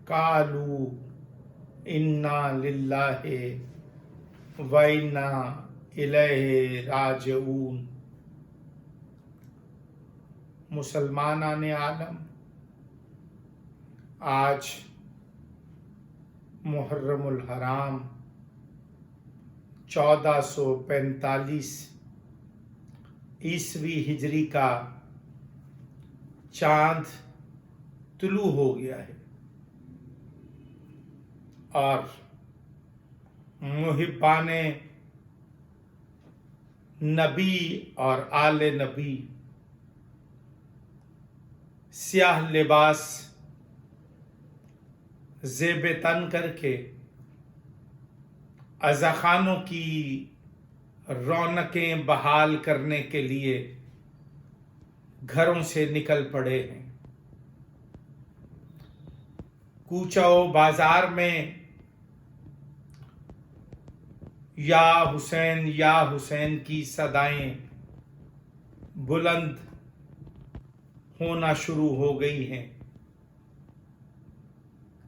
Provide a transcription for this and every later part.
قالوا انا للہ و انا الیہ راجعون۔ مسلمانان عالم، آج محرم الحرام 1445 عیسوی ہجری کا چاند طلوع ہو گیا ہے، اور محبان نبی اور آل نبی سیاہ لباس زیب تن کر کے عزاخانوں کی رونقیں بحال کرنے کے لیے گھروں سے نکل پڑے ہیں۔ کوچہ و بازار میں یا حسین کی صدائیں بلند ہونا شروع ہو گئی ہیں،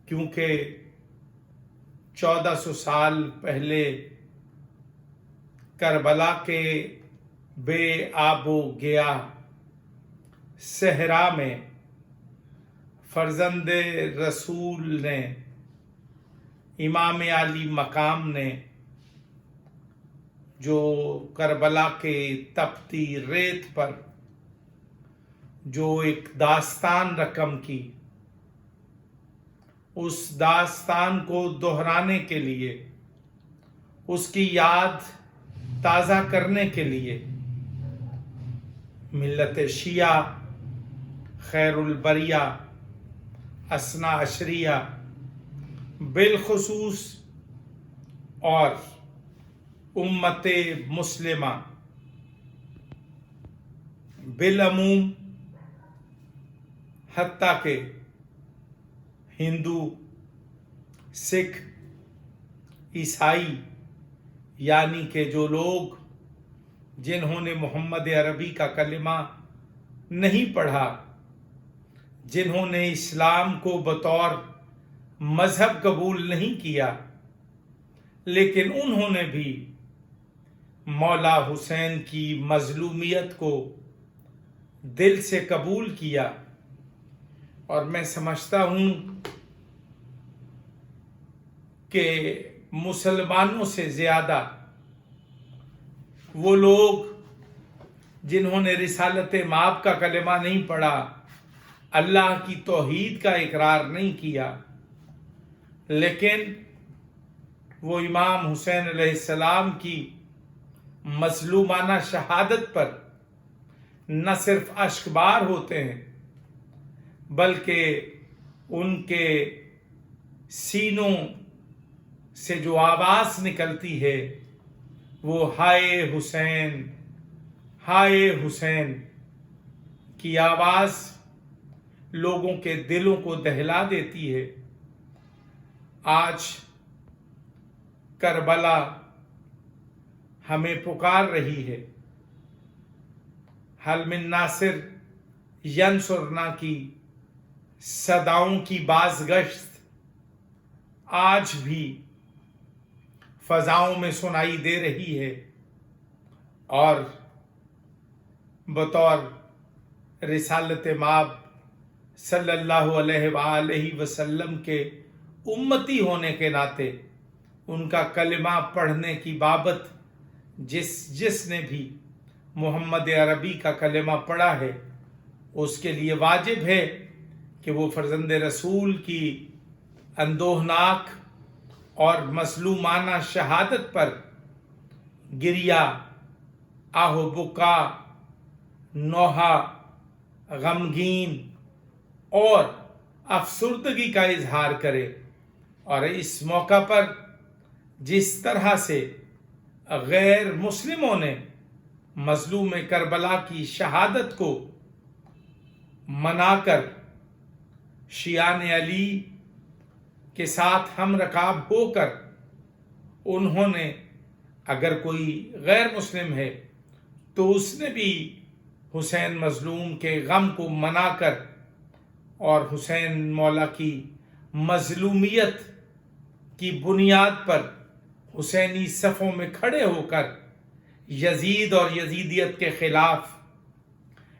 کیونکہ 1400 سال پہلے کربلا کے بے آب و گیا صحرا میں فرزند رسول نے، امام علی مقام نے، جو کربلا کے تپتی ریت پر جو ایک داستان رقم کی، اس داستان کو دہرانے کے لیے، اس کی یاد تازہ کرنے کے لیے ملت شیعہ، خیر البریہ، اثنا عشریہ بالخصوص، اور امت مسلمہ بالعموم، حتیٰ کہ ہندو، سکھ، عیسائی، یعنی کہ جو لوگ جنہوں نے محمد عربی کا کلمہ نہیں پڑھا، جنہوں نے اسلام کو بطور مذہب قبول نہیں کیا، لیکن انہوں نے بھی مولا حسین کی مظلومیت کو دل سے قبول کیا۔ اور میں سمجھتا ہوں کہ مسلمانوں سے زیادہ وہ لوگ جنہوں نے رسالت مآب کا کلمہ نہیں پڑھا، اللہ کی توحید کا اقرار نہیں کیا، لیکن وہ امام حسین علیہ السلام کی مظلومانہ شہادت پر نہ صرف اشکبار ہوتے ہیں، بلکہ ان کے سینوں سے جو آواز نکلتی ہے وہ ہائے حسین، ہائے حسین کی آواز لوگوں کے دلوں کو دہلا دیتی ہے۔ آج کربلا ہمیں پکار رہی ہے، حل من ناصر ینصرنا کی صداؤں کی بازگشت آج بھی فضاؤں میں سنائی دے رہی ہے، اور بطور رسالت مآب صلی اللہ علیہ وآلہ وسلم کے امتی ہونے کے ناطے ان کا کلمہ پڑھنے کی بابت جس نے بھی محمد عربی کا کلمہ پڑھا ہے، اس کے لیے واجب ہے کہ وہ فرزند رسول کی اندوہناک اور مظلومانہ شہادت پر گریہ، آہ و بکا، نوحہ، غمگین اور افسردگی کا اظہار کرے، اور اس موقع پر جس طرح سے غیر مسلموں نے مظلوم کربلا کی شہادت کو منا کر شیعان علی کے ساتھ ہم رکاب ہو کر، انہوں نے، اگر کوئی غیر مسلم ہے تو اس نے بھی حسین مظلوم کے غم کو منا کر اور حسین مولا کی मजलूमियत की बुनियाद पर हुसैनी सफ़ों में खड़े होकर यजीद और यजीदियत के खिलाफ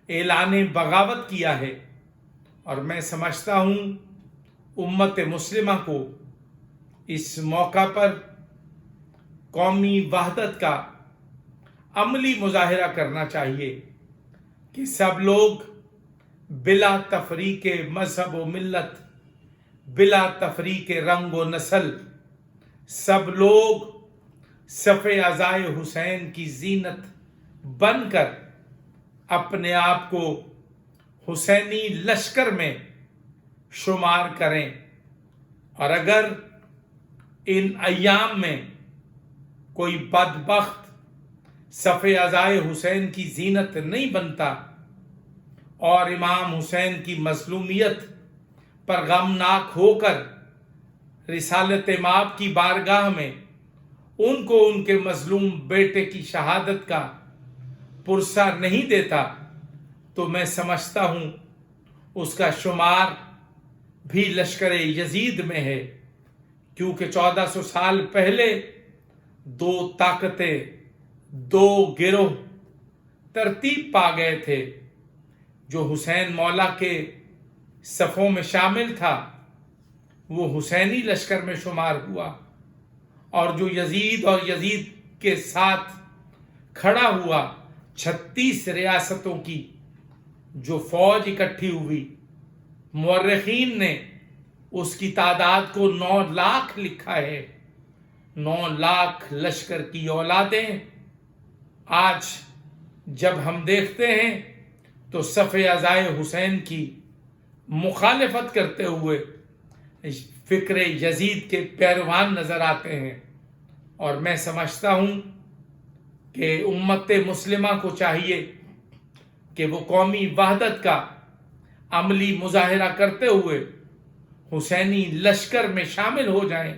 ऐलान बगावत किया है। और मैं समझता हूँ उम्मत मुस्लिमा को इस मौका पर कौमी वहदत का अमली मुजाहिरा करना चाहिए कि सब लोग बिला तफरीक मजहब व मिल्लत, बिला तफरीक रंग व नस्ल, सब लोग सफ़े अज़ाए हुसैन की जीनत बनकर अपने आप को हुसैनी लश्कर में शुमार करें। और अगर इन अय्याम में कोई बदबख्त सफ़े अज़ाए हुसैन की जीनत नहीं बनता और इमाम हुसैन की मज़लूमियत पर गमनाक होकर रिसालत माब की बारगाह में उनको उनके मजलूम बेटे की शहादत का पुरसा नहीं देता, तो मैं समझता हूँ उसका शुमार भी लश्कर यजीद में है। क्योंकि 1400 साल पहले दो ताकतें, दो गिरोह तरतीब पा गए थे। जो हुसैन मौला के सफ़ों में शामिल था वो हुसैनी लश्कर में शुमार हुआ, और जो यजीद और यजीद के साथ खड़ा हुआ 36 रियासतों की जो फौज इकट्ठी हुई, मुअर्रिखीन ने उसकी तादाद को 9 लाख लिखा है। 9 लाख लश्कर की औलादें आज जब हम देखते हैं तो सफ़े अज़ाए हुसैन की मुखालिफत करते हुए फ़िक्र यजीद के पैरवान नज़र आते हैं। और मैं समझता हूँ कि उम्मत मुस्लिमा को चाहिए कि वो कौमी वहदत का अमली मुजाहिरा करते हुए हुसैनी लश्कर में शामिल हो जाएं,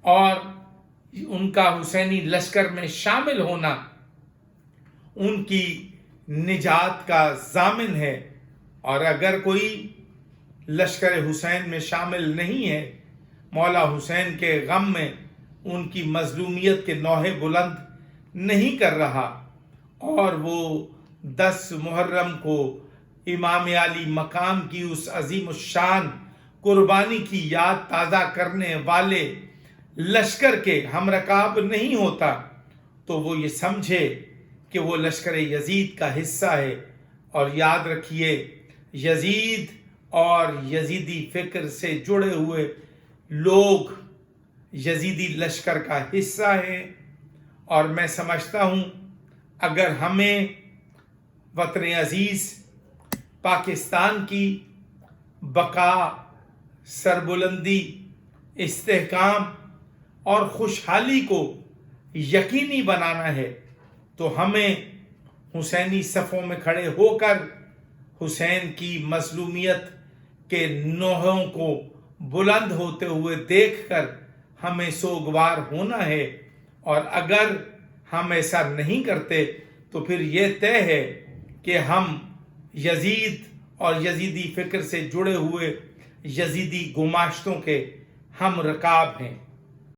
और उनका हुसैनी लश्कर में शामिल होना उनकी निजात का ज़ामिन है। और अगर कोई लश्कर हुसैन में शामिल नहीं है, मौला हुसैन के गम में उनकी मजलूमियत के नौहे बुलंद नहीं कर रहा, और वो 10 मुहर्रम को इमाम अली मकाम की उस अजीम शान कुर्बानी की याद ताज़ा करने वाले लश्कर के हमरकाब नहीं होता, तो वो ये समझे कि वो लश्कर यजीद का हिस्सा है। और याद रखिए, यजीद और यजीदी फ़िक्र से जुड़े हुए लोग यजीदी लश्कर का हिस्सा हैं। और मैं समझता हूँ अगर हमें वतन अजीज़ पाकिस्तान की बका, सरबुलंदी, इस्तेहकाम और खुशहाली को यकीनी बनाना है, तो हमें हुसैनी सफ़ों में खड़े होकर हुसैन की मजलूमियत के नोहों को बुलंद होते हुए देखकर हमें सोगवार होना है। और अगर हम ऐसा नहीं करते तो फिर ये तय है कि हम यजीद और यजीदी फ़िक्र से जुड़े हुए यजीदी गुमाश्तों के हम रकाब हैं।